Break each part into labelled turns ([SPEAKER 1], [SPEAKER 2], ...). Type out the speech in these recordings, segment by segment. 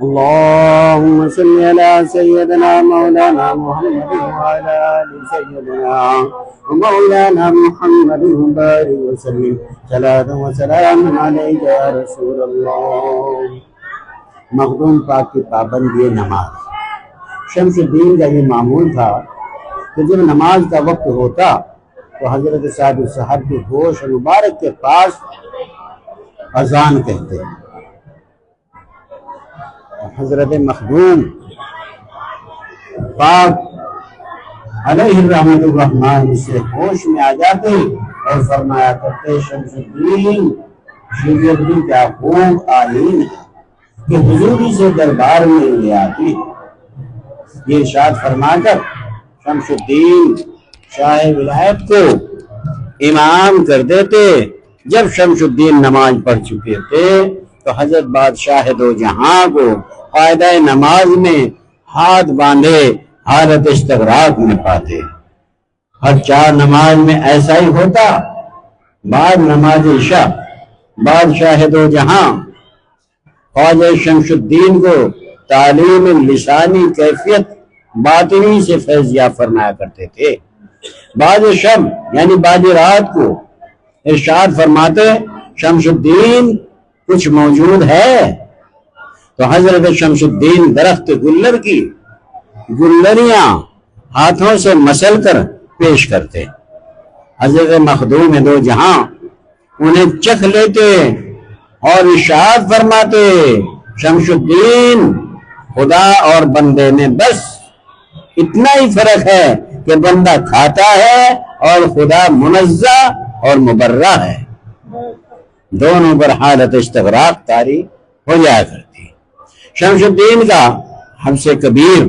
[SPEAKER 1] اللهم صل على سيدنا مولانا محمد وعلى آل سيدنا ومولانا محمد وبارك وسلم صلاة وسلام عليك يا رسول الله۔ مخدوم پاک کی پابندی نماز۔ شمس الدین کا یہ معمول تھا کہ جب نماز کا وقت ہوتا تو حضرت صاحب السحر کی گوش مبارک کے پاس اذان کہتے۔ حضرت مخدوم پاک علیہ الرحمت الرحمن سے ہوش میں آ جاتے اور فرمایا کرتے، شمس الدین شریعت بھی کیا خوب آئین ہے کہ حضوری سے دربار میں لے آتی۔ یہ ارشاد فرما کر شمس الدین شاہ ولایت کو امام کر دیتے۔ جب شمس الدین نماز پڑھ چکے تھے تو حضرت بادشاہ دو جہاں کو قاعدہ نماز میں ہاتھ باندھے حالت استغراق میں پاتے۔ ہر چار نماز میں ایسا ہی ہوتا۔ بعد نماز عشاء بادشاہ دو جہاں خواجہ شمس الدین کو تعلیم لسانی کیفیت باطنی سے فیضیاب فرمایا کرتے تھے۔ بعد شب یعنی بعد رات کو ارشاد فرماتے، شمس الدین کچھ موجود ہے؟ تو حضرت شمس الدین درخت گلر کی گلریاں ہاتھوں سے مسل کر پیش کرتے۔ حضرت مخدوم دو جہاں انہیں چکھ لیتے اور ارشاد فرماتے، شمس الدین خدا اور بندے میں بس اتنا ہی فرق ہے کہ بندہ کھاتا ہے اور خدا منزہ اور مبرہ ہے۔ دونوں پر حالت استغراق طاری ہو جایا کرتی۔ شمس الدین کا حبس کبیر،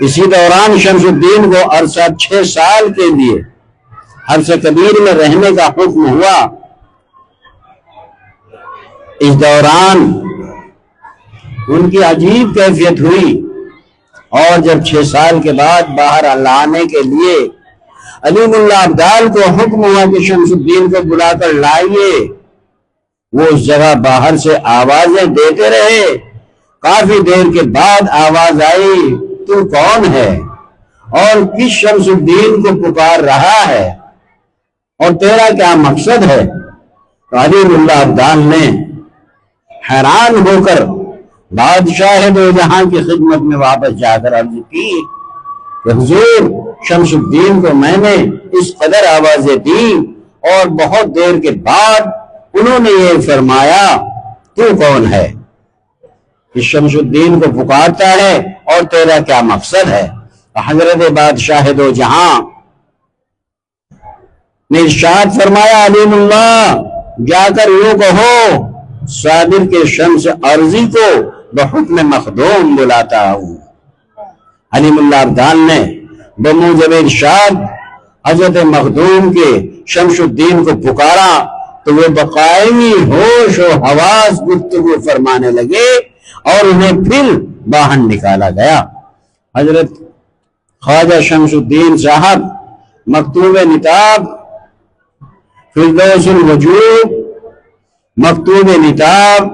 [SPEAKER 1] اسی دوران شمس الدین کو عرصہ 6 سال کے لیے حبس کبیر میں رہنے کا حکم ہوا۔ اس دوران ان کی عجیب کیفیت ہوئی اور جب 6 سال کے بعد باہر لانے کے لیے علیم اللہ ابدال کو حکم ہوا کہ شمس الدین کو بلا کر لائیے، وہ اس جگہ باہر سے آوازیں دیتے رہے۔ کافی دیر کے بعد آواز آئی، تو کون ہے اور کس شمس الدین کو پکار رہا ہے اور تیرا کیا مقصد ہے؟ تو علیم اللہ ابدال نے حیران ہو کر بادشاہ دو جہاں کی خدمت میں واپس جا کر عرض کی کہ حضور، شمس الدین کو میں نے اس قدر آوازیں دی اور بہت دیر کے بعد انہوں نے یہ فرمایا، تو کون ہے؟ اس شمس الدین کو پکارتا ہے اور تیرا کیا مقصد ہے؟ حضرت بادشاہ دو جہاں نے ارشاد فرمایا، علیم اللہ جا کر یوں کہو، صادر کے شمس عرضی کو بحکم مخدوم بلاتا ہوں۔ علیم اللہ ابدال نے بموجب ارشاد حضرت مخدوم کے شمس الدین کو پکارا تو وہ بقائمی ہوش و حواس گفتگو فرمانے لگے اور انہیں پھر باہر نکالا گیا۔ حضرت خواجہ شمس الدین صاحب مکتوب نتاب فردوس الوجود، مکتوب نتاب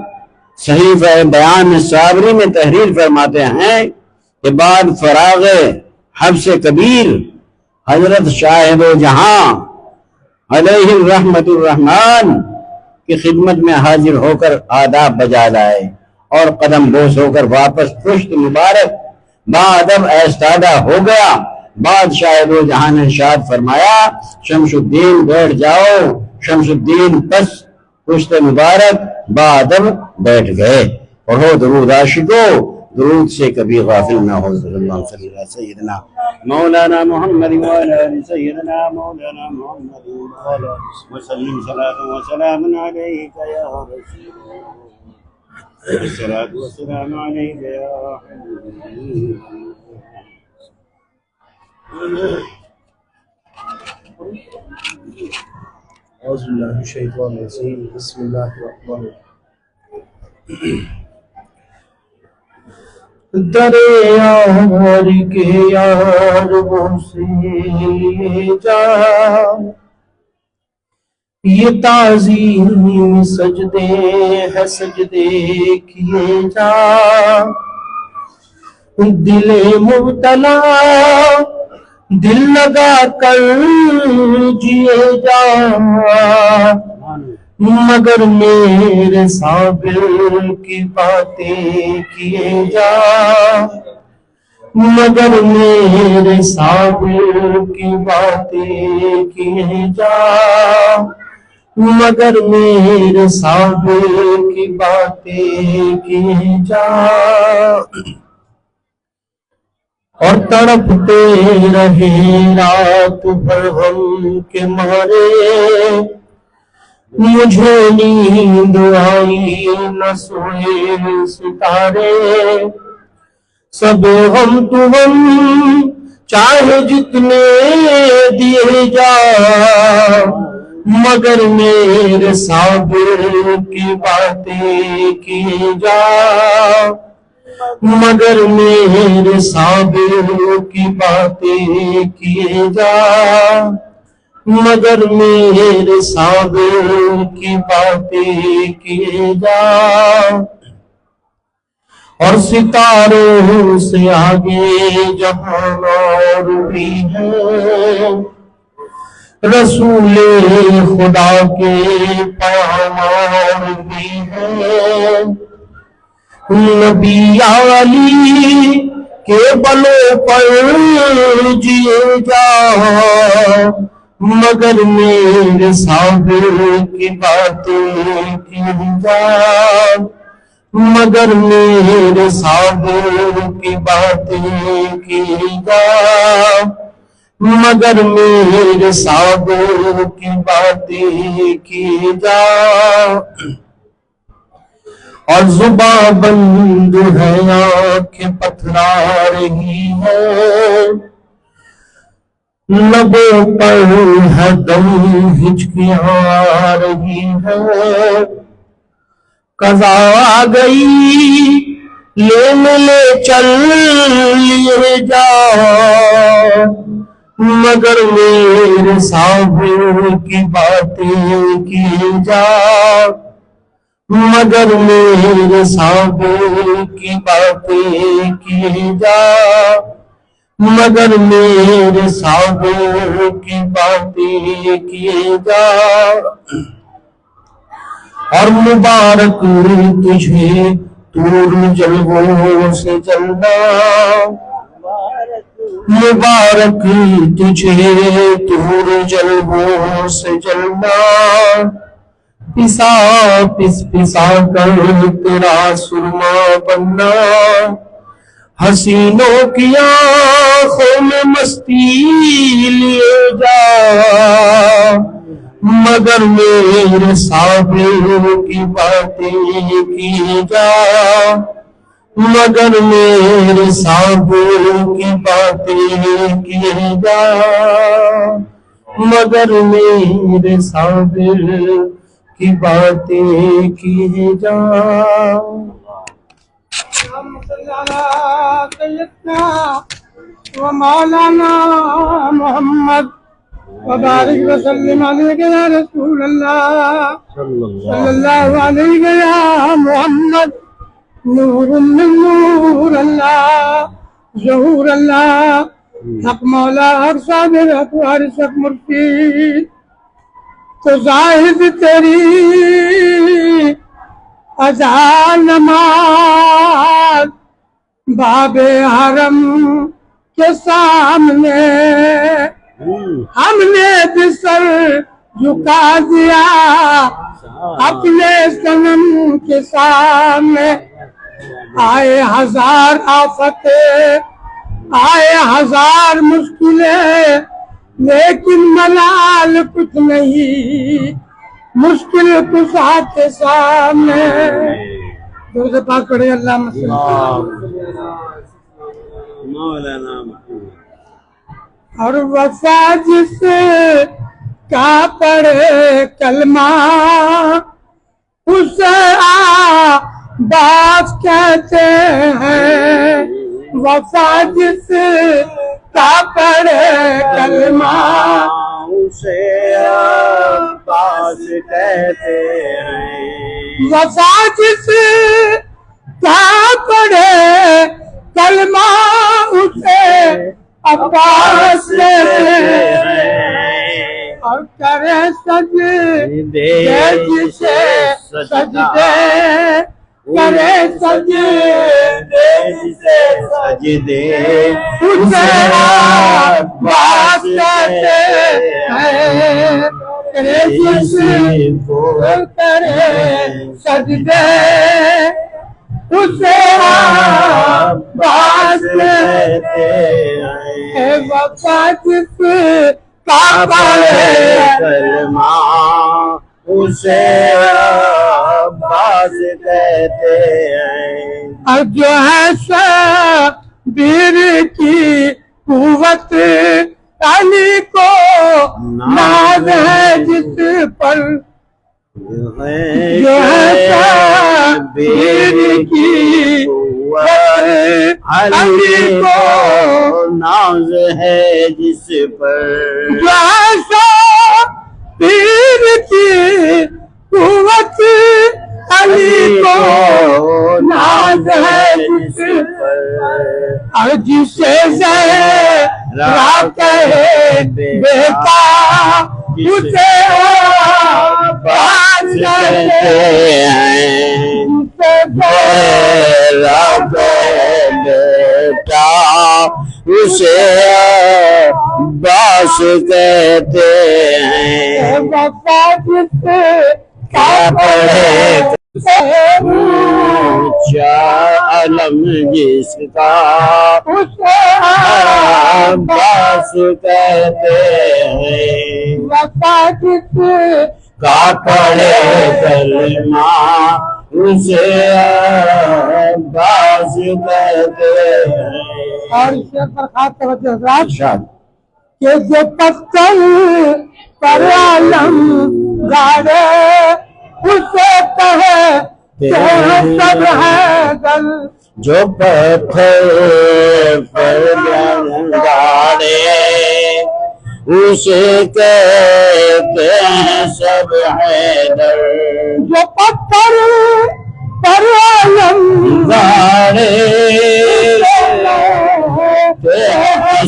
[SPEAKER 1] صحیفہ بیان صابری میں تحریر فرماتے ہیں کہ بعد فراغ حبس کبیر حضرت شاہد و جہاں علیہ الرحمت الرحمن کی خدمت میں حاضر ہو کر آداب بجا لائے اور قدم بوس ہو کر واپس پشت مبارک بادب ایستادہ ہو گیا۔ بادشاہ دو جہاں نے ارشاد فرمایا، شمس الدین بیٹھ جاؤ۔ شمس الدین پس پشت مبارک بادب بیٹھ گئے۔ پڑھو درود عاشقو، درود سے کبھی غافل نہ ہو۔ صلی اللہ علیہ سیدنا مولانا محمد وعلی آل سیدنا مولانا محمد وسلم صلاۃ و سلام علیک یا رسول اللہ، صلاۃ و سلام علیک یا حبیب۔
[SPEAKER 2] اعوذ باللہ من الشیطان الرجیم، بسم اللہ الرحمن الرحیم۔ دریار کے یار وہ سے جا، یہ تعظیم سجدے ہے سجدے کیے جا، دل مبتلا دل لگا کر جیے جا، مگر میرے صابر کی باتیں کیے جا، مگر میرے صابر کی باتیں کیے جا، مگر میرے صابر کی باتیں کیے جا، اور تڑپتے رہے رات بھر غم کے مارے، مجھے نیند آئی نہ سوئے ستارے، سب غم تو غم چاہے جتنے دیے جا، مگر میرے صابر کی باتیں کیے جا، مگر میرے صابر کی باتیں کیے جا، مگر میرے صابر کی باتیں کیے جا، اور ستاروں سے آگے جہان اور بھی ہے، رسول خدا کے پیام اور بھی ہے، نبی علی کے بلوں پر جیے جا، مگر میرے صابر کی باتیں کیے جا، مگر میرے صابر کی باتیں کیے جا، مگر میرے صابر کی باتیں کیے جا، اور زباں بند ہے آنکھیں پتھرا رہی ہے، لبوں پر ہے دم ہچکیاں آ رہی ہے، قضا آ گئی لینے لے چل لیے جا، مگر میرے صابر کی باتیں کیے جا، مگر میرے صابر کی باتیں کیے جا، مگر میرے صابر کی باتیں کیے جا، اور مبارک تجھے طور جلووں سے جلنا، مبارک تجھے طور جلووں سے جلنا، پسا پس پسا کر تیرا سرما بننا، حسینوں کی آنکھوں میں مستی لیے جا، مگر میرے صابر کی باتیں کیے جا، مگر میرے صابر کی باتیں کیے جا، مگر میرے صابر کی باتیں کیے جا۔
[SPEAKER 3] سیدنا و مولانا محمد وبارک وسلم علیک یا رسول اللہ صلی اللہ علیہ یا محمد، نور من نور اللہ، ظہور اللہ، حق مولا حق صابر حق وارث حق مرشد، تو زاہد تیری اذا نماز باب حرم کے سامنے ہم نے بھی سر جھکا دیا اپنے صنم کے سامنے، آئے ہزار آفتیں آئے ہزار مشکلیں، لیکن ملال کچھ نہیں مشکل کشا کے سامنے۔ درود پاک پڑھے اللہم صلی
[SPEAKER 1] مولانا
[SPEAKER 3] اور وفا جس کا پڑھے کلمہ اسے عباس کہتے ہیں، وفا جس کا پڑھے کلمہ
[SPEAKER 1] اسے
[SPEAKER 2] عباس کہتے ہیں
[SPEAKER 3] وفا جس کا پڑھے کلمہ اسے عباس کہتے ہیں اور کرے سجدے جسے سجدے کرے سجدے
[SPEAKER 2] جسے سجدے
[SPEAKER 3] اسے عباس کہتے ہیں کرے جسے کرے سجدے اسے عباس کہتے ہیں وفا جس کا پڑھے
[SPEAKER 2] کلمہ اسے عباس کہتے ہیں
[SPEAKER 3] اور جو ہے شبیر کی قوت علی کو ناز ہے جس پر جو ہے شبیر کی قوت علی کو
[SPEAKER 2] ناز ہے جس پر
[SPEAKER 3] جو ہے شبیر کی قوت علی کو ناز ہے جس پر اور جسے زہرا کہے بیٹا اسے عباس کہتے ہیں
[SPEAKER 2] زہرا بیٹا اسے عباس کہتے ہیں
[SPEAKER 3] وفا جس کا پڑھے
[SPEAKER 2] اونچا علم جس کا
[SPEAKER 3] اسے
[SPEAKER 2] عباس کہتے ہیں
[SPEAKER 3] وفا جس
[SPEAKER 2] کا پڑھے کلمہ اسے عباس کہتے ہیں
[SPEAKER 3] اور اسے پر خاص توجہ حضرات
[SPEAKER 2] ارشاد
[SPEAKER 3] کہ جو پتھر پر علم گاڑے اسے کہے کہ سب ہے دل
[SPEAKER 2] جو پتھر پر گاڑے اسے کہتے ہیں سب حیدر
[SPEAKER 3] جو پتھر پر علم
[SPEAKER 2] گاڑے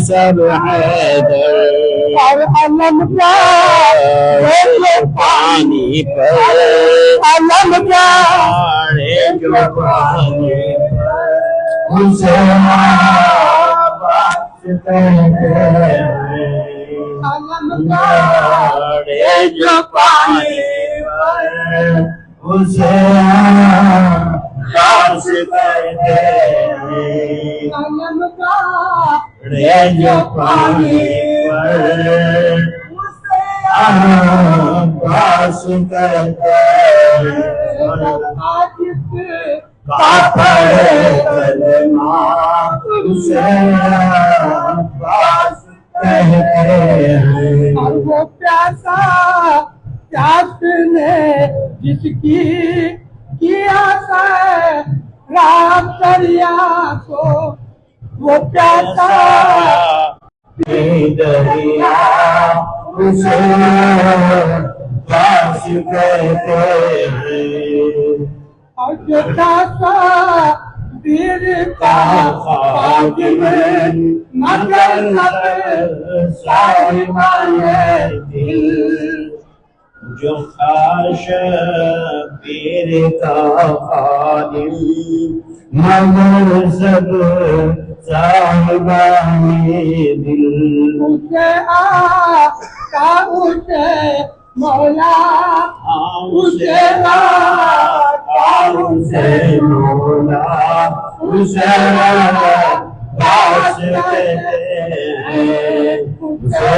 [SPEAKER 2] سب حیدر
[SPEAKER 3] اور علم کا
[SPEAKER 2] پانی پر
[SPEAKER 3] علم کا
[SPEAKER 2] جو پانی پر اسے عباس کہتے ہیں
[SPEAKER 3] علم کا
[SPEAKER 2] جو پانی پر اسے عباس کہتے ہیں
[SPEAKER 3] علم کا
[SPEAKER 2] جو پانی پر عباس کہتے ہیں کا پڑھے کلمہ اسے عباس کہتے ہیں
[SPEAKER 3] اور وہ پیاسا پیاس نے جس کی آسا رام دریا کو وہ پیاسا
[SPEAKER 2] دریا اسے عباس کہتے ہیں
[SPEAKER 3] اور جو پیاسا دیر کا خادم مگر سب صاحبان دل
[SPEAKER 2] جو خواہش پیر کا خادم مگر سب صاحبان دل
[SPEAKER 3] اسے آقا اسے مولا اسے آقا
[SPEAKER 2] اسے مولا اسے عباس کہتے ہیں اسے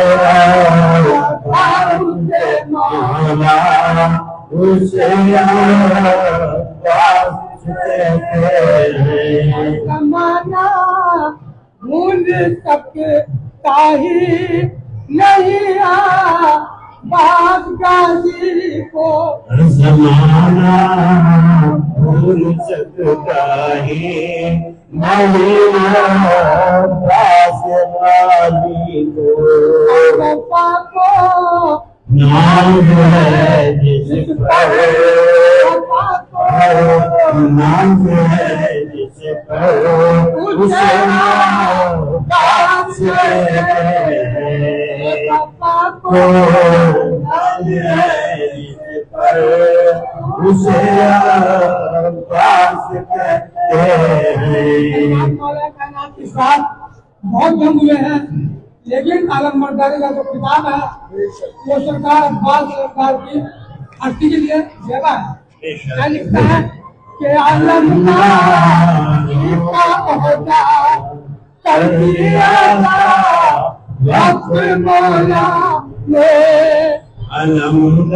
[SPEAKER 2] مولا اسے عباس کہتے ہیں
[SPEAKER 3] زمانہ بھول سکتا ہی نہیں باز غازی کو
[SPEAKER 2] زمانہ بھول سکتا ہی نہیں عباس غازی کو
[SPEAKER 3] وفا کو
[SPEAKER 1] نام ہے جس پر نام ہے جس پر اسے عباس کہتے ہیں نام ہے جس پر اسے عباس کہتے ہیں۔
[SPEAKER 3] بہت کم ہوئے ہیں لیکن عالم مردانی کا جو کتاب ہے وہ سرکار عباس سرکار کی ہستی کے لیے زیبا ہے۔ کیا لکھتا ہے کہ عالم کا عہدہ کر دیا تھا وقت مولا نے،
[SPEAKER 1] علمداری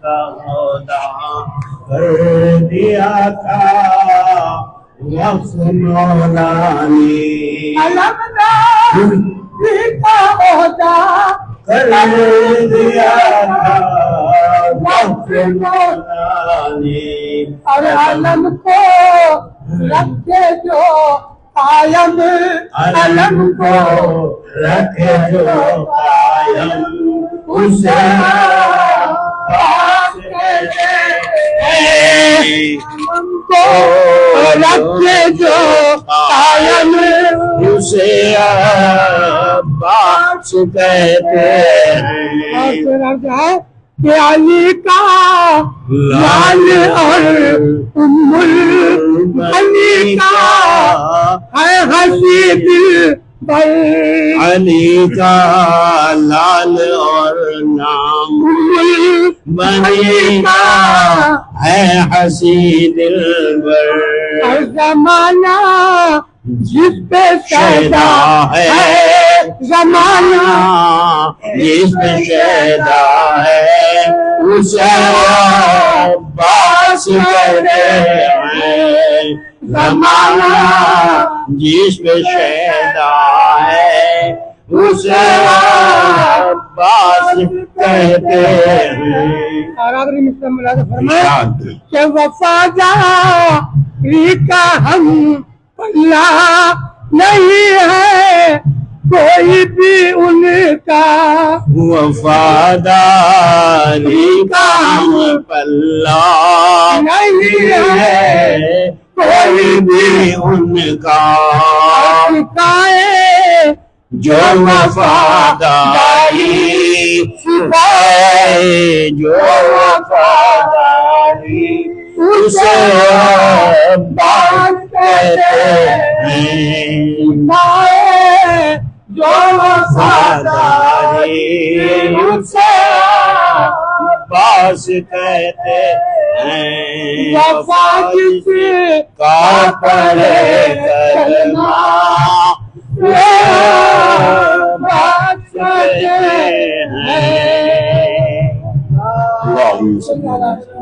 [SPEAKER 1] کا عہدہ کر دیا تھا وقت مولا نے،
[SPEAKER 3] علمداری کا عہدہ
[SPEAKER 1] کر دیا تھا وقت مولا نے،
[SPEAKER 3] اور علم کو رکھے جو قائم،
[SPEAKER 1] علم کو رکھے جو قائم اسے عباس کہتے ہیں،
[SPEAKER 3] کو رکھے جو قائم
[SPEAKER 1] اسے عباس کہتے
[SPEAKER 3] اور
[SPEAKER 1] ہیں۔
[SPEAKER 3] پھر عرض ہے کہ علی کا لال اور ام علی کا ہے ہنسی دل بر،
[SPEAKER 1] علی کا لال اور نام بنی کا ہے ہنسی دلبر،
[SPEAKER 3] اور زمانہ جس پہ شیدا ہے، زمانہ
[SPEAKER 1] جس پہ شیدا ہے اسے عباس کہتے ہیں، زمانہ جس پہ شیدا ہے اسے عباس کہتے ہیں۔
[SPEAKER 3] اور آخری مصرع ملاحظہ فرمائے کہ وفاداری کا ہم پلہ نہیں ہے کوئی بھی ان کا،
[SPEAKER 1] وفاداری کا ہم پلہ نہیں ہے کوئی بھی ان کا،
[SPEAKER 3] سکھائے
[SPEAKER 1] جو وفاداری سکھائے جو وفاداری اسے عباس کہتے ہیں،
[SPEAKER 3] سکھائے جو
[SPEAKER 1] وفاداری اسے عباس کہتے ہیں،
[SPEAKER 3] وفا جس
[SPEAKER 1] کا پڑھے کلمہ عباس کہتے ہیں۔ اللہم صلی اللہ علیہ وسلم۔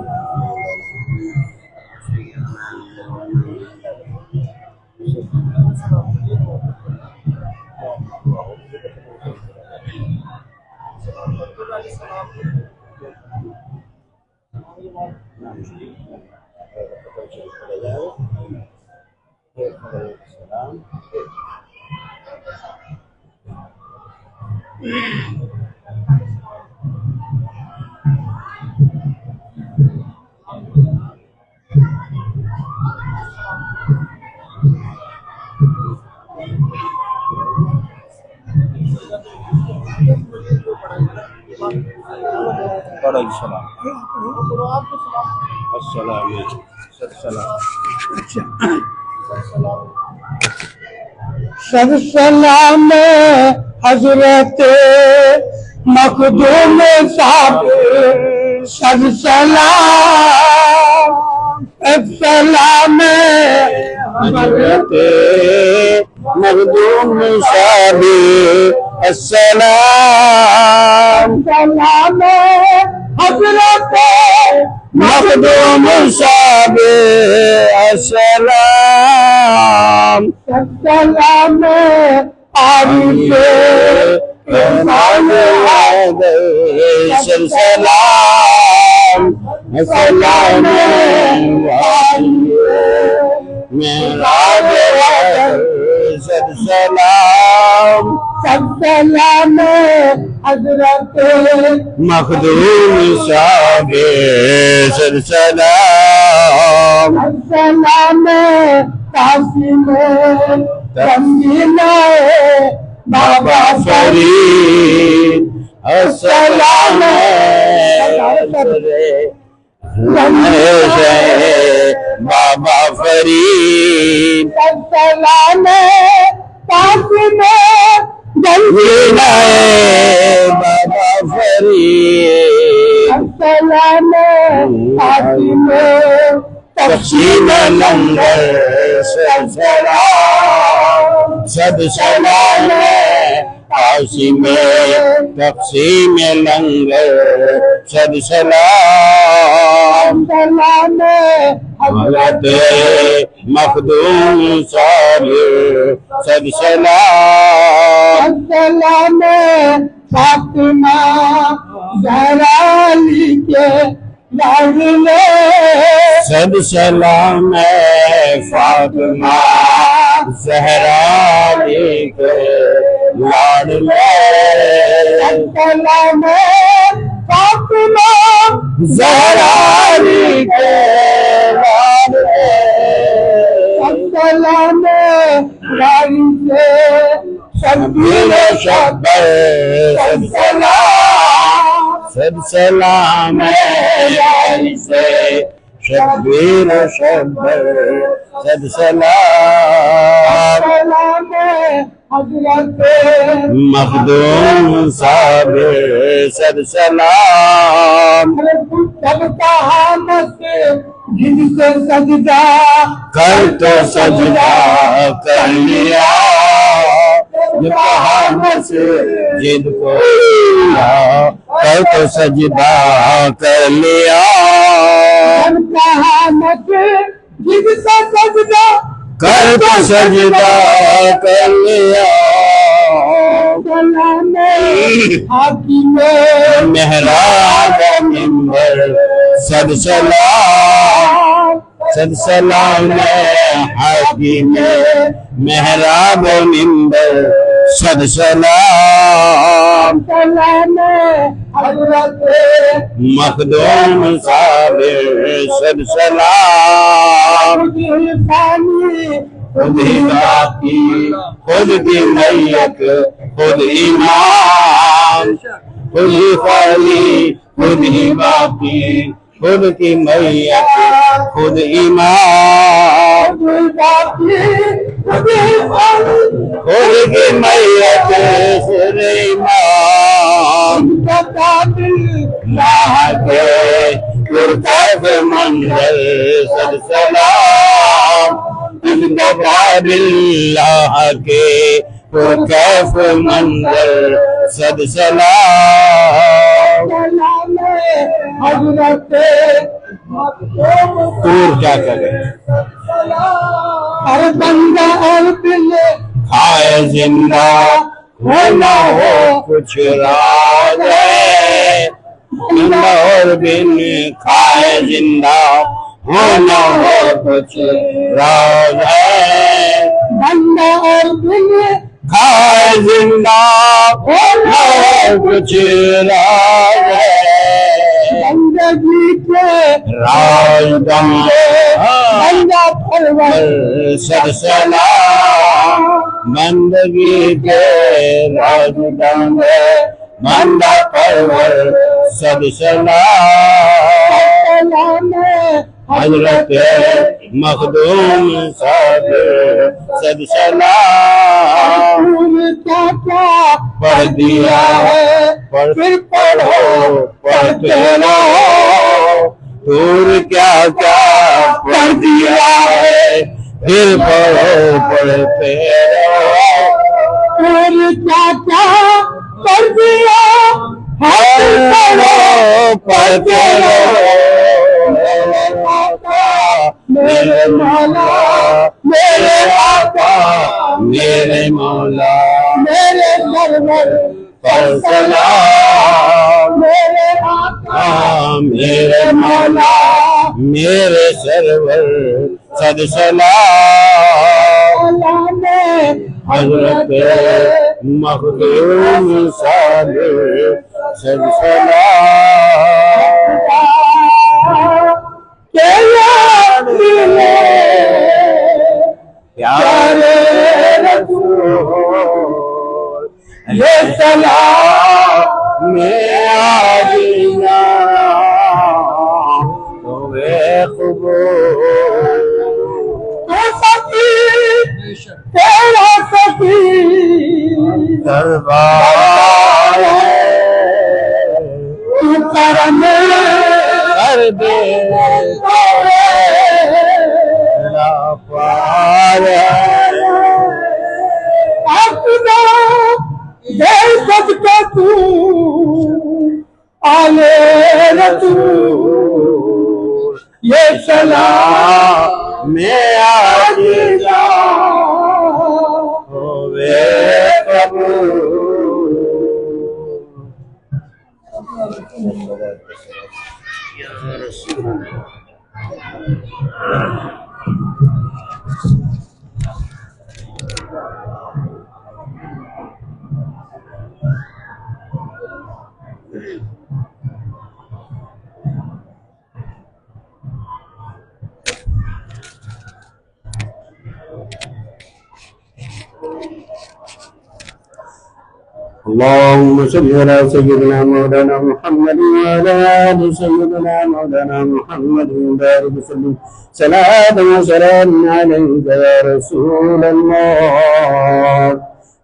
[SPEAKER 3] سب سلام حضرت مخدوم صاحب، سب سلام، سب سلام
[SPEAKER 1] حضرت مخدوم صاحب، السلام،
[SPEAKER 3] سلام حضرت
[SPEAKER 1] مخدوم صاحب، السلام،
[SPEAKER 3] سلام عارف
[SPEAKER 1] امام حیدر، سلام، سلام معراج حیدر، سلام
[SPEAKER 3] سب سلام حضرت
[SPEAKER 1] مخدوم صاحب سر سلام
[SPEAKER 3] السلام قاسم رنگیلا بابا
[SPEAKER 1] فرید السلام بابا فرید
[SPEAKER 3] السلام قاسم رنگیلا
[SPEAKER 1] بابا فرید
[SPEAKER 3] السلام قاسم
[SPEAKER 1] تقسیم لنگر سد سلام سد سلام قاسم تقسیم لنگر سد سلام
[SPEAKER 3] سلام
[SPEAKER 1] حضرت مخدوم صابر سد سلام
[SPEAKER 3] السلام فاطمہ زہرا علی کے لاڈلے
[SPEAKER 1] سد سلام فاطمہ زہرا علی کے لاڈلے
[SPEAKER 3] السلام فاطمہ
[SPEAKER 1] زہرا علی کے لاڈلے
[SPEAKER 3] السلام رائی سے شبیر
[SPEAKER 1] شبر سد سلام سد سلام علی سے شبیر شبر سد سلام
[SPEAKER 3] سلام حضرت
[SPEAKER 1] مخدوم صابر سد سلام
[SPEAKER 3] جب کہا سے جن سے سجدہ
[SPEAKER 1] کر تو سجدہ کر لیا یہ کہا سے جد کو کر تو سجدہ کر لیا
[SPEAKER 3] جب کہا سے جن سے سجدہ
[SPEAKER 1] کر تو سجدہ کر لیا
[SPEAKER 3] سلام حاکم
[SPEAKER 1] محراب منبر سد سلام سد سلام حاکم محراب منبر سد سلام
[SPEAKER 3] سلام حضرت
[SPEAKER 1] مخدوم صابر سد سلام
[SPEAKER 3] پانی
[SPEAKER 1] خود ہی باقی خود کی میت خود امام خود ہی خالی خود ہی باقی خود کی میت خود امام خود کی میت خود امام لاہ کے پرکیف منظر سد سلام باب اللہ کے پرکیف منظر سد سلام
[SPEAKER 3] سلام حضرت
[SPEAKER 1] تور کیا کرے
[SPEAKER 3] ہر بندہ اور دل
[SPEAKER 1] کھائے زندہ ہونا ہو کچھ راز ہے زندہ اور بن کھائے زندہ ہونا ہو کچھ راز ہے
[SPEAKER 3] بندہ اور دل
[SPEAKER 1] کھائے زندہ ہونا ہو کچھ راز ہے
[SPEAKER 3] زندگی کے
[SPEAKER 1] راز
[SPEAKER 3] بندہ پرور
[SPEAKER 1] سد سلام بندگی کے راز بندہ پرور سد سلام
[SPEAKER 3] سلام
[SPEAKER 1] حضرت مخدوم صابر سد سلام
[SPEAKER 3] کیا کیا
[SPEAKER 1] پڑھ دیا پھر پڑھو پڑھتے رہو تور کیا کیا پڑھ دیا ہے پھر پڑھو پڑھتے رہو
[SPEAKER 3] اور کیا کیا کر دیا
[SPEAKER 1] پھر پڑھو پڑھتے رہو میرے مولا میرے آقا میرے مولا
[SPEAKER 3] میرے سرور
[SPEAKER 1] پر سلام
[SPEAKER 3] میرے آقا
[SPEAKER 1] میرے مولا میرے سرور سد سلام
[SPEAKER 3] سلام
[SPEAKER 1] حضرت مخدوم صالح سلسلہ کے یاد ملے پیارے رسول یہ سلام میں آدینا ہوئے قبول تو سکی تیرا سکی دربار تو کرم کر دے تیرا پار اپنا دے صدقہ تو آلے رسول یہ سلام میں آجیلا ہوئے قبول یا رسول اللہ اللهم صل على سيدنا مولانا محمد وعلى آل سيدنا مولانا محمد وبارك وسلم صلاة وسلام عليك يا رسول الله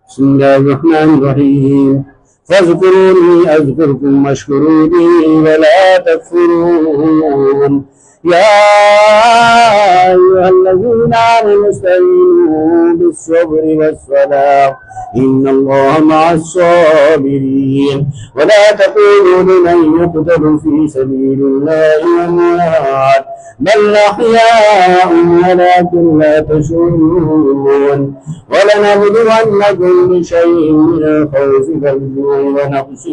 [SPEAKER 1] بسم الله الرحمن الرحيم فاذكروني أذكركم واشكروني ولا تكفرون يا أيها الذين آمنوا استعينوا بالصبر والصلاة إن الله مع الصابرين ولا تقولوا لمن يقتل في سبيل الله أموات بل أحياء ولكن لا تشعرون ولنبلونكم بشيء من الخوف والجوع ونقص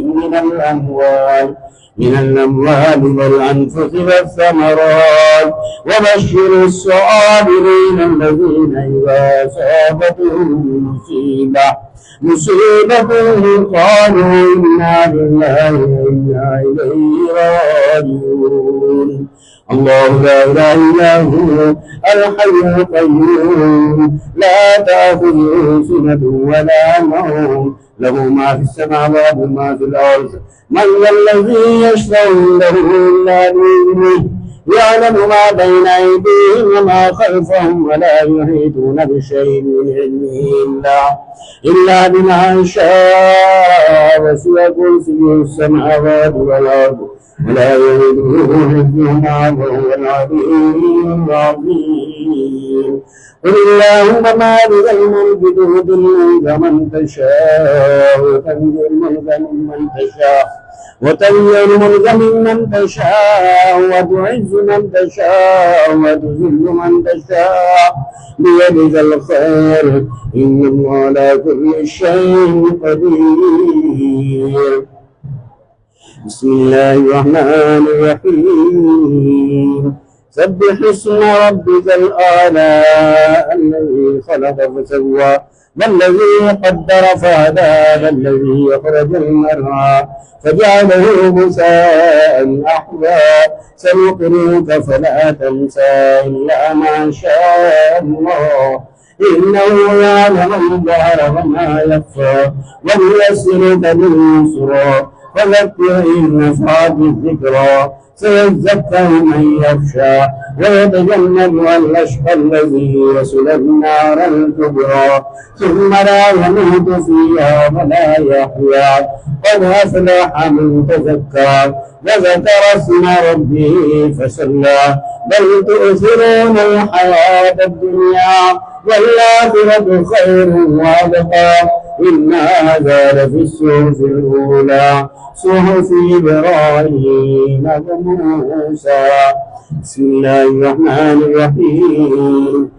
[SPEAKER 1] من الأموال والأنفس والثمرات وبشر الصابرين الذين إذا أصابتهم مصيبة قالوا إنا لله وإنا إليه راجعون الله لا إله إلا هو الحي القيوم لا تأخذه سنة ولا نوم له ما في السماوات وما في الأرض من الذي يشفع عنده إلا بإذنه يعلم ما بين أيديهم وما خلفهم ولا يحيطون بشيء من علمه إلا بما شاء وسع كرسيه السماوات والأرض ولا يؤوده حفظهما وهو العلي العظيم قل اللهم مالك الملك تؤتي الملك من تشاء وتنزع الملك ممن تشاء وتعز من تشاء وتذل من تشاء بيدك الخير إن الله على كل شيء قدير بسم الله الرحمن الرحيم سبح اسم ربك الأعلى الذي خلق فسوى والذي قدر فهدى والذي أخرج المرعى فجعله غثاء أحوى سنقرئك فلا تنسى إلا ما شاء الله إنه يعلم الجهر وما يخفى ونيسرك باليسرى فذكر إن نفعت الذكرى سيذكر من يخشى ويتجنبها الأشقى الذي يصلى النار الكبرى ثم لا يموت فيها ولا يحيا قد أفلح من تزكى وذكر اسم ربه فصلى بل تؤثرون الحياة الدنيا والآخرة خير وأبقى إن هذا لفي الصحف الأولى صحف إبراهيم وموسى بسم الله الرحمن الرحيم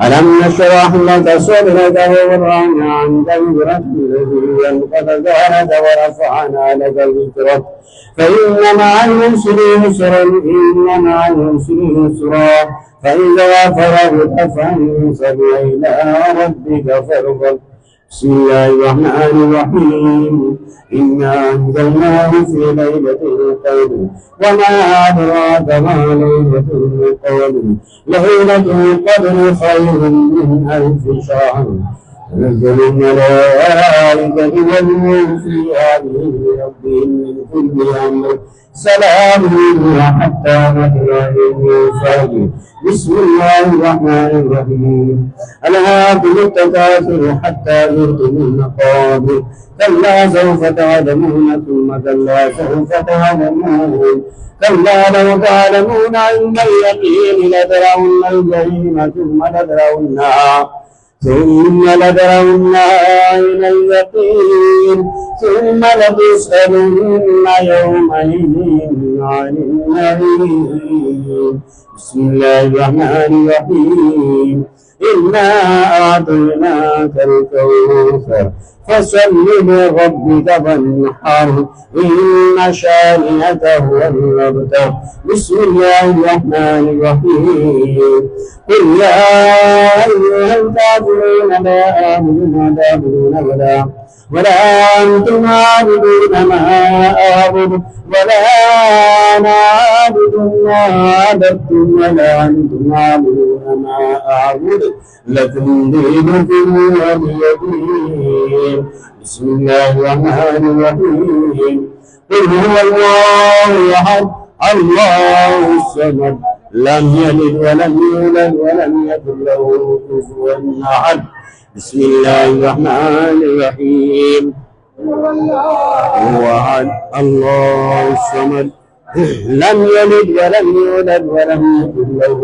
[SPEAKER 1] ألم نشرح لك صدرك ووضعنا عنك وزرك الذي أنقض ظهرك ورفعنا لك ذكرك فإن مع العسر يسرا فإذا فرغت فانصب إلى ربك فارغب. بسم الله الرحمن الرحيم. إنا أنزلناه في ليلة القدر وما أدراك ما ليلة القدر. ليلة القدر خير من 1000 شهر. تنزل الملائكة والروح فيها بإذن ربهم من كل أمر. سلام حتى مطلع الفجر. بسم الله الرحمن الرحيم. ألهاكم التكاثر حتى زرتم المقابر. كلا سوف تعلمون ثم كلا سوف تعلمون. كلا لو تعلمون علم اليقين لترون الجحيم ثم لترونها عين اليقين ثم لتسألن يومئذ عن النعيم. بسم الله الرحمن الرحيم. إنا أعطيناك الكوثر فصل لربك وانحر إن شانئك هو الأبتر. بسم الله الرحمن الرحيم. قل يا أيها الكافرون لا أعبد ما تعبدون ولا أنتم عابدون ما أعبد ولا أنا عابد ما عبدتم ولا أنتم عابدون ما أعبد لكم دينكم ولي دين. بسم الله الرحمن الرحيم. قل هو الله أحد الله الصمد لم يلد ولم يولد ولم يكن له كفوا أحد. بسم الله الرحمن الرحيم. هو أحد الله الصمد لم يلد ولم يولد ولم يكن له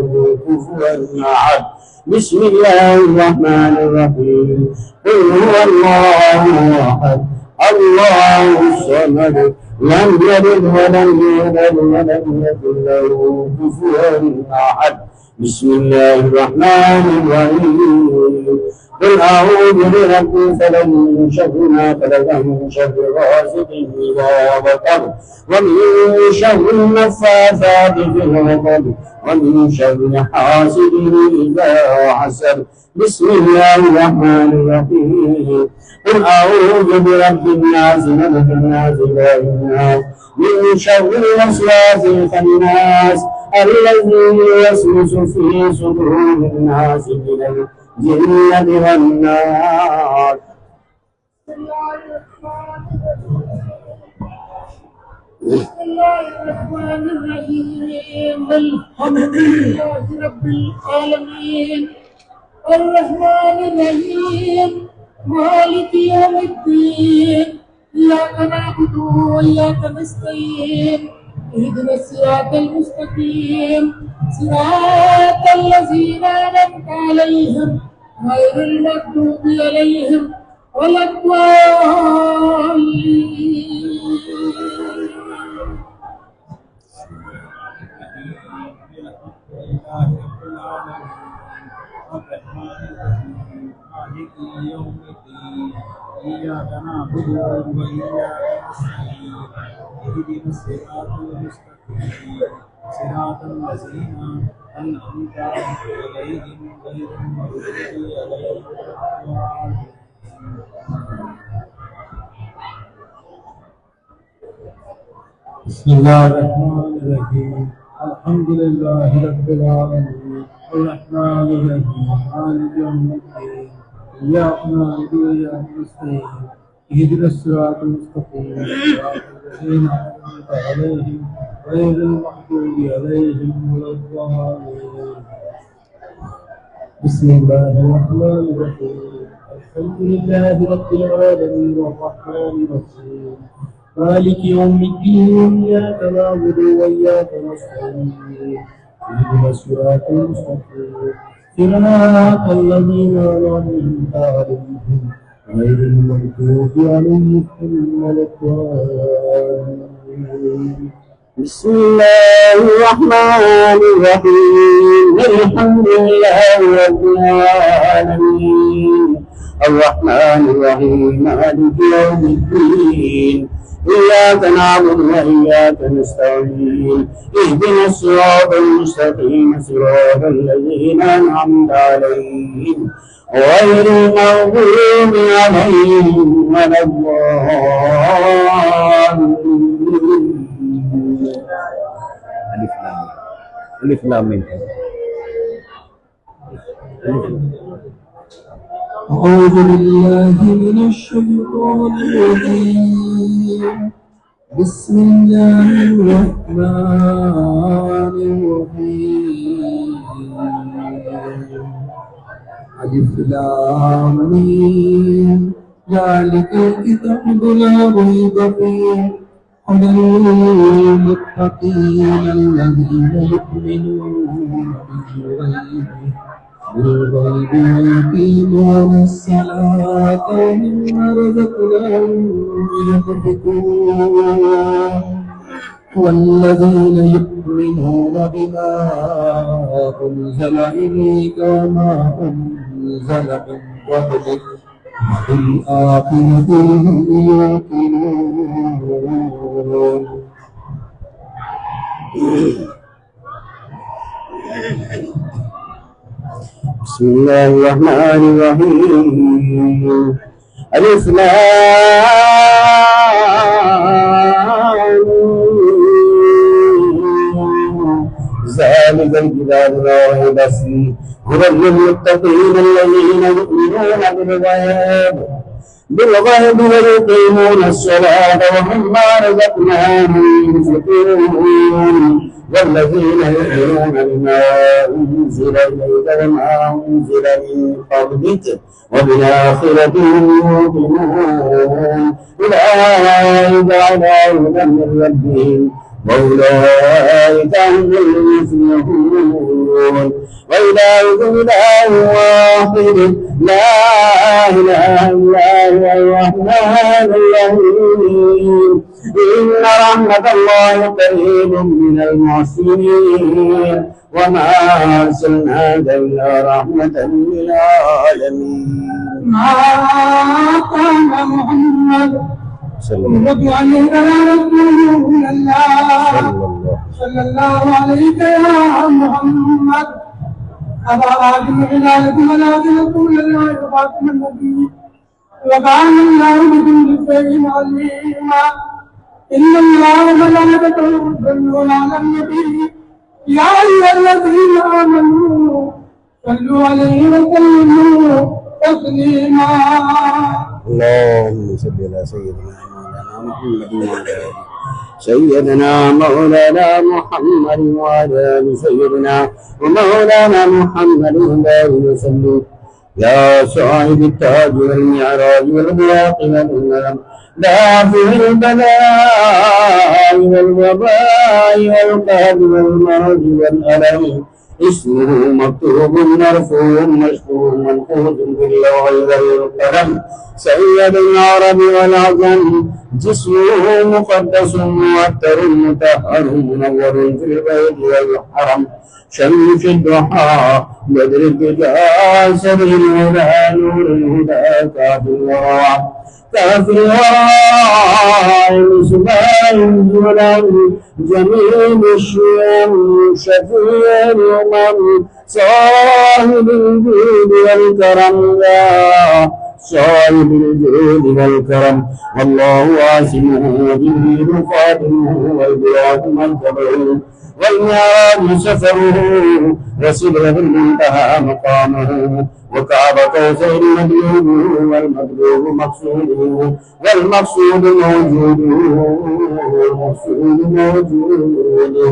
[SPEAKER 1] كفوا أحد. بسم الله الرحمن الرحيم. قل هو الله أحد الله الصمد لم يلد ولم يولد ولم يكن له كفوا أحد. بسم الله الرحمن الرحيم. قل أعوذ برب الفلق من شر ما خلق من شر غاسق إذا وقب ومن شر النفاثات في العقد ومن شر حاسد إذا حسد. بسم الله الرحمن الرحيم. قل أعوذ برب الناس ملك الناس إله الناس من شر الوسواس الخناس الذي يوسوس في صدور الناس من الجنة والنار.
[SPEAKER 4] بسم الله الرحمن الرحيم. الحمد لله رب العالمين الرحمن الرحيم مالك يوم الدين. إياك نعبد وإياك نستعين اهدنا الصراط المستقيم صراط الذين أنعمت عليهم غير المغضوب عليهم ولا الضالين.
[SPEAKER 5] إياك نعبد وإياك نستعين اهدنا الصراط المستقيم صراط الذين أنعمت عليهم غير المغضوب عليهم ولا الضالين. بسم الله الرحمن الرحيم. الحمد لله رب العالمين الرحمن الرحيم مالك يوم الدين. إياك نعبد وإياك نستعين اهدنا الصراط المستقيم صراط الذين أنعمت عليهم غير المغضوب عليهم ولا الضالين. بسم الله الرحمن الرحيم. الحمد لله رب العالمين الرحمن الرحيم مالك يوم الدين. إياك نعبد وإياك نستعين اهدنا الصراط المستقيم صراط الذين أنعمت عليهم غير المغضوب عليهم ولا الضالين.
[SPEAKER 1] بسم الله الرحمن الرحيم. الحمد لله رب العالمين الرحمن الرحيم مالك يوم الدين. إياك نعبد وإياك نستعين اهدنا الصراط المستقيم صراط الذين أنعمت عليهم غير المغضوب عليهم ولا الضالين.
[SPEAKER 2] الف لام میم.
[SPEAKER 5] أعوذ بالله من الشيطان الرجيم. بسم الله الرحمن الرحيم. ألف لام ميم. ذلك الكتاب لا ريب فيه هدى للمتقين الذين يؤمنون بالغيب ويقيمون الصلاة ومما رزقناهم ينفقون والذين يؤمنون بما أنزل إليك وما أنزل من قبلك وبالآخرة هم يوقنون.
[SPEAKER 1] بسم الله الرحمن الرحيم. ألف لام ذلك الكتاب لا ريب فيه هدى للمتقين الذين يؤمنون بالغيب ويقيمون الصلاة ومما رزقناهم ينفقون والذين يؤمنون بما أنزل إليك وما أنزل من قبلك وبالآخرة هم يوقنون أولئك على هدى من ربهم وأولئك هم المفلحون. وإلهكم إله واحد لا إله إلا هو الرحمن الرحيم. إن رحمة الله قريب من المحسنين وما أرسلناك إلا رحمة للعالمين.
[SPEAKER 3] ما كان محمد صلى الله عليك يا محمد أبا آدم بلالك ولكن رسول الله وخاتم النبي وكان الله بكل شيء عليما. إن الله وملائكته يصلون على النبي يا أيها الذين آمنوا صلوا عليه وسلموا تسليما.
[SPEAKER 1] اللهم صل على سيدنا مولانا محمد وعلى آل سيدنا ومولانا محمد وبارك وسلم. يا صاحب التاج والمعراج والبراق والأنام دافع البلاء والوباء والقهر والمرض والألم اسمه مكتوب مرفوع مشكور منقوذ باللوح والقلم سيد العرب والعجم جسمه مقدس معطر مطهر منور في البيت والحرم شمس الضحى بدر الدجى سبيل الهدى نور الهدى كافي الورى كافي الورى مصباح الظلام جميل الشيم شفيع الأمم صاحب الجود والكرم يا صاحب الجود والكرم والله عاصمه وجبريل خادمه والبراق مركبه والمعراج سفره وسدره المنتهى مقامه وكعب قوسين مدلوبه والمطلوب مقصوده والمقصود موجوده والمقصود موجوده.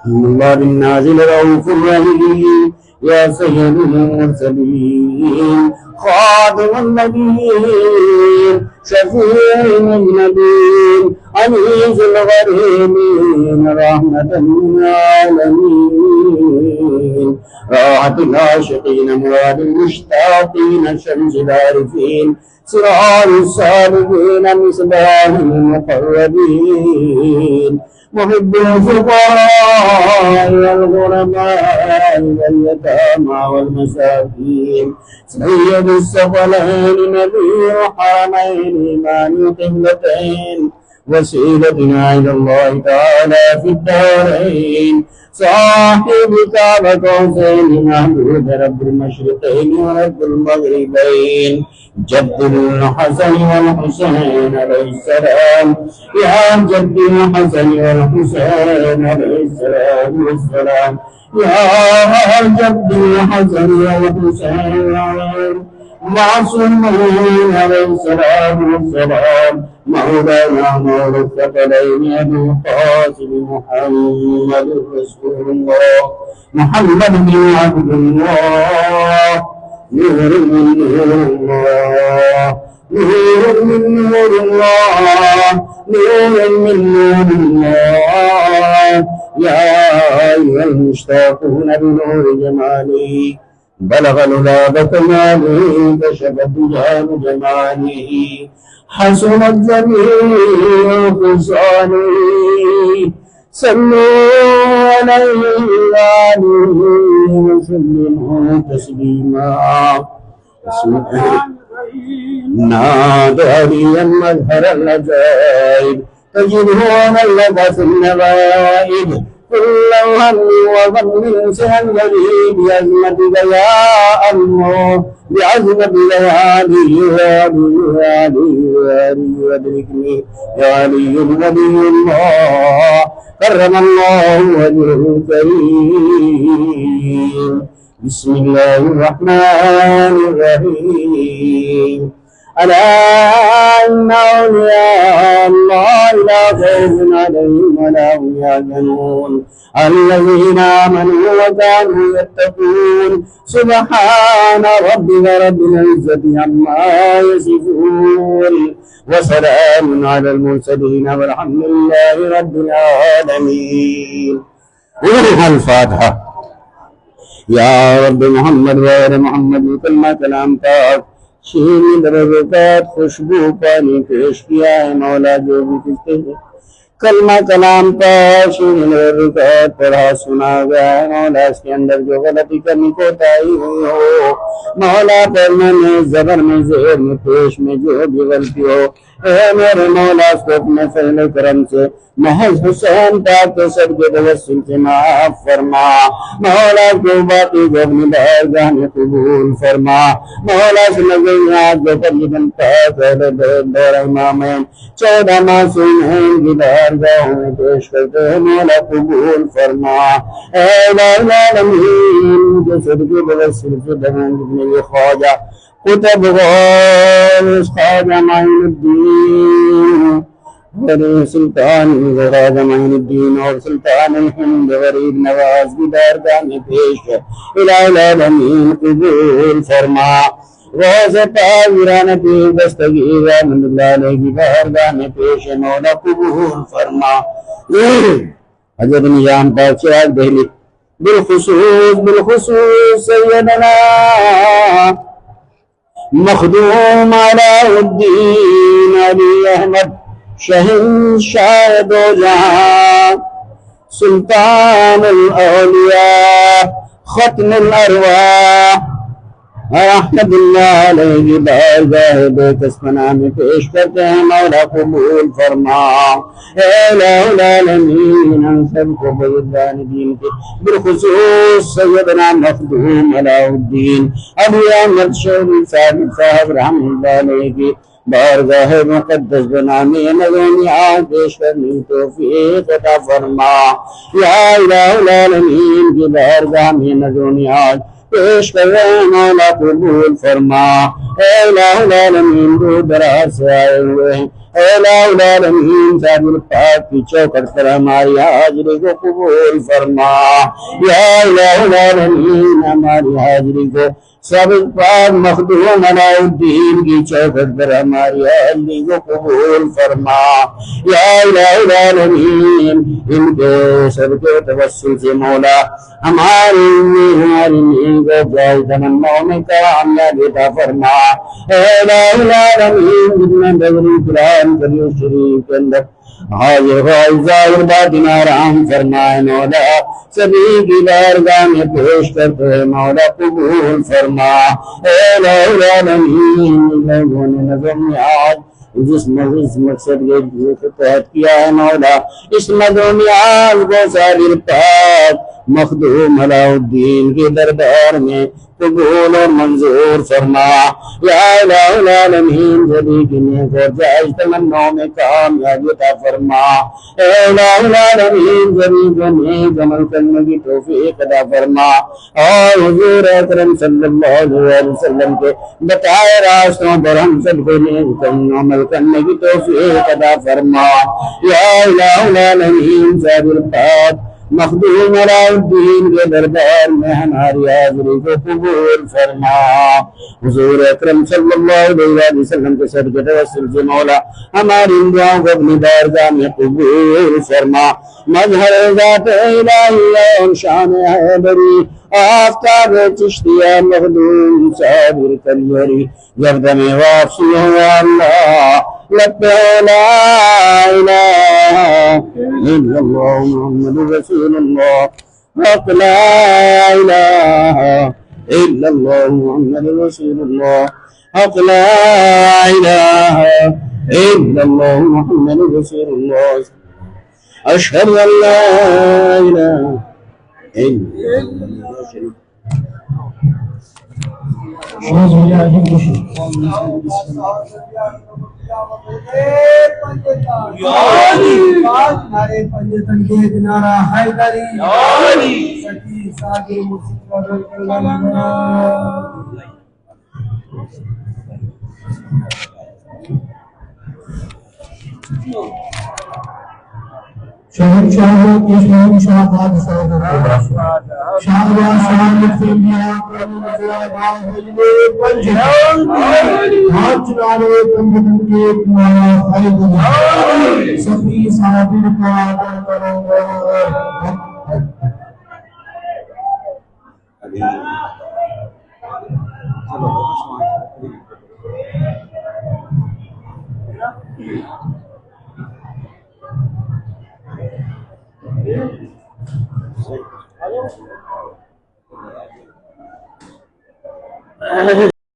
[SPEAKER 1] إن الله بالنازل رؤوف رحيم. يا سيد المرسلين خادم النبيين شفيع المذنبين عزيز الغريبين رحمة للعالمين راحة العاشقين مراد المشتاقين شمس العارفين سراج الصالحين مصباح المقربين محب الفقراء والغرباء واليتامى والمساكين سيد الثقلين نبي الحرمين الإيمان قبلتين وسيلتنا إلى الله تعالى في الدارين صاحب كعبة قوسين محمود رب المشرقين ورب المغربين جد الحسن والحسين عليه السلام يا جد الحسن والحسين عليه السلام والسلام يا جد الحسن والحسين معصومين عليه السلام والسلام مولانا مولى الثقلين أبي القاسم محمد رسول الله محمد بن عبد الله نور من نور الله نور من نور الله نور من نور الله يا أيها المشتاقون بنور جماله بلغ الغاب كماله كشف الدجال جماله حسنت جميع خصاله صلوا عليه وآله وسلموا تسليما نادى لي مظهر العجائب تجده ملك في النوائب كل هم وظن سهل الذي بعزمتك يا الله بعزمتك يا علي يا علي يا علي يا علي وادركني يا علي ولي الله كرم الله وجهه الكريم بسم الله الرحمن الرحيم ألا إن أولياء الله لا خوف عليهم ولا هم يحزنون الذين آمنوا وكانوا يتقون سبحان ربك رب العزة عما يصفون وسلام على المرسلين والحمد لله رب العالمين. الفاتحة. یا رب محمد وآل محمد کلمہ کلام پاک شیریں درجات خوشبو پانی پیش کیا ہے مولا جو بھی کہتے ہیں کلمہ کلام پاک شیریں درجات پڑھا سنا گیا ہے مولا اس کے اندر جو غلطی کرنی کوتاہی ہوئی ہو مولا پڑھنے میں زبر میں زہر میں پیش میں جو بھی غلطی ہو اے میرے مولا اس کو اپنے فضل کرم سے محض حسین پاک کے صدقے توسل سے معاف فرما مولا کو باقی جو اپنی بارگاہ میں قبول فرما مولا سے نظریات جو تقریباً پاک اہل بیت دور امامین 14 معصومین کی بارگاہوں میں پیش کرتے ہیں مولا قبول فرما اے الہ العالمین جو صدقے توسل سے دمان جتنے یہ خواجہ کتب غور خواجہ معین الدین اور سلطان خواجہ معین الدین اور سلطان الہند غریب نواز کی بارگاہ میں پیش ہے الہ العالمین قبول فرما غوث پاک ویران پیر دستگیر رحمت اللہ علیہ کی بارگاہ میں پیش ہے مولا قبول فرما حضرت نظام پاک چراغ دہلی بالخصوص سیدنا مخدوم علاء الدین علی احمد شہنشاہ دو جہاں سلطان الاولیاء ختم الارواح رحمت اللہ علیہ کی بارگاہ بے کسمنا میں پیش کرتے ہیں مولا قبول فرما اے الہ العالمین ہم سب کو بزرگان دین کے بالخصوص سیدنا مخدوم علاء الدین علی احمد شہنشاہ صاحب رحمت اللہ علیہ کی بارگاہ مقدس بنامی نظریات پیش کرنی توفیق عطا فرما یا الہ العالمین کی بارگاہ میں نظریات پیش کر رہے ہیں مولا قبول فرما اے الہ العالمین دور دراز سے آئے ہوئے ہیں اے الہ العالمین صاحب الپاک کی چوکھٹ پر ہماری حاضری کو قبول فرما یا الہ العالمین ہماری حاضری کو سب پاک مخدوم علاء الدین کی چوکھٹ پر ہماری حاضری کو قبول فرما یا الہ العالمین ان کے سب کے توسل سے مولا ہماری نیند کو جائے تمناؤں میں کامیابی عطا فرما اے الہ العالمین جتنے بغری قرآن کریم شریف کے اندر حاضر غائب ظاہر باطن آرام فرمائے مولا سبھی کی بارگاہ میں پیش کرتے ہیں مولا قبول فرما اے الہ العالمین لوگوں نے نظر میں آج جس مقصد کے تحت کیا ہے مولا اس مدنیال کو سابر پاک مخدوم علاء الدین کے دربار میں قبول اور منظور فرما یا الہ العالمین جبھی کی نیک اور جائز تمنوں میں کامیابی عطا فرما اے الہ العالمین جبھی کو نیک عمل کرنے کی توفیق عطا فرما اور حضور اکرم صلی اللہ علیہ وسلم کے بتائے راستوں پر ہم سب کو نیک عمل کرنے کی توفیق عطا فرما یا الہ العالمین صابر پاک مخدوم علاء الدین کے دربار میں ہماری حاضری کو قبول فرما حضور اکرم صلی اللہ علیہ وسلم کے صدقے توسل سے مولا ہماری دعاؤں کو اپنی بارگاہ میں قبول فرما مظہر ذات الہیہ شان حیدری آفتاب چشتیہ مخدوم صابر کلیری جب دم واپسی ہو اللہ لبے لا الہ الا اللہ محمد رسول اللہ حق لا الہ الا اللہ محمد رسول اللہ حق لا الہ الا اللہ محمد رسول اللہ اشہد ان لا الہ الا اللہ
[SPEAKER 3] نعرہ حیدری سچی ساگے
[SPEAKER 4] شہنشاہ کی شہنشاہ بادشاہ شاہجہاں شاہ مفیدیاں ہاتھ چلارے بندن کے تمہارا خالد سفی صابر کا آدر کرو